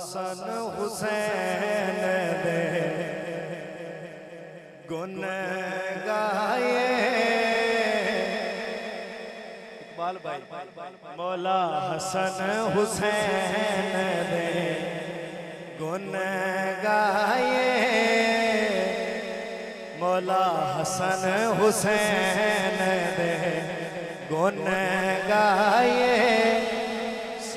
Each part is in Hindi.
हसन हुसैन दे गुन गाए इकबाल भाई मौला हसन हुसैन दे गुन गाए मौला हसन हुसैन दे गुन गाए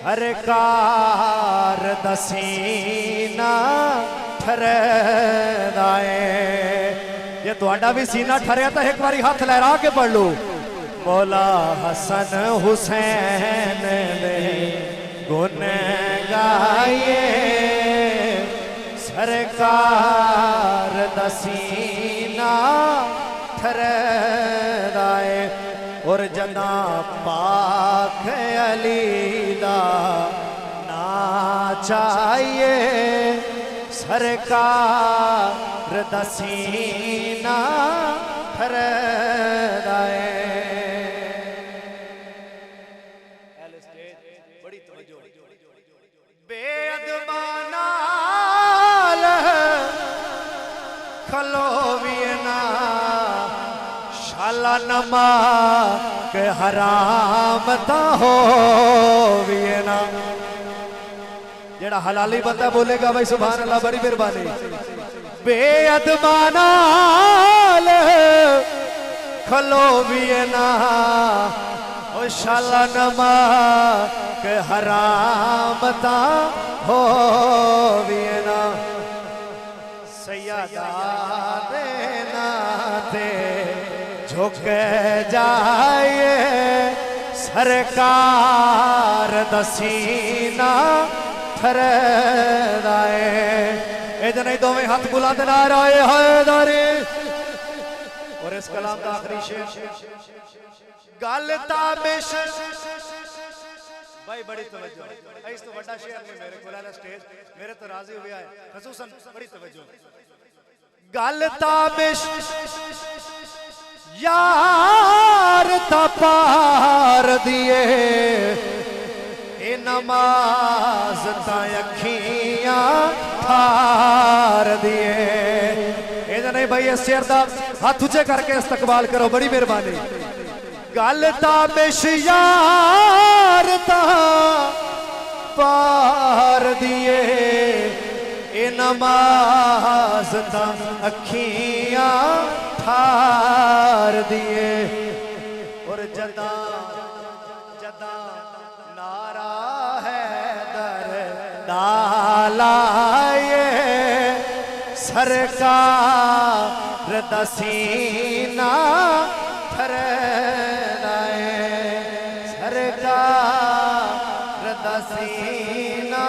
सरकार दसीना ठरदाए। ये तुहाडा भी सीना ठरिया तो एक बारी हाथ लहरा के पढ़ लो। मौला हसन हुसैन दे गुन गाए सरकार दसीना ठरदाए। और जना पाक अली दा ना चाहिए सरकार दसीना ठरदाए। बड़ी तवज्जो बेअदबा नाल खलोवी ना शाला नमा के हराम ता हो ना। जेड़ा हलाली बंदा बोलेगा भाई सुभान अल्लाह बड़ी मेहरबानी। बेअदबा नाल खलो भी ना ओ शाला नमा के हराम ता हो ना। सैयदा देना थे झुक जाए सरकार दसीना ठरदाए। इधर नहीं दोवें हाथ बुलंद ना रहे हैदरी। और इस कलाम का आखिरी शेर गल ताबिश भाई बड़ी तवज्जो इस तो बड़ा शेर नहीं मेरे को स्टेज मेरे तो राजी हुआ है खसूसन बड़ी तवज्जो। गल ताबिश यार तपार दिए ए नमाज ता अखियां ठार दिए। इधर नहीं भाई इस शेर दा हाथ ऊंचे करके इस्तकबाल करो बड़ी मेहरबानी। गल ताबिश यार ता पार दिए ए नमाज ता अखियां ठार दिए। और जदा जदा नारा है दर डालाए सरकार दसीना ठरदाए सरकार दसीना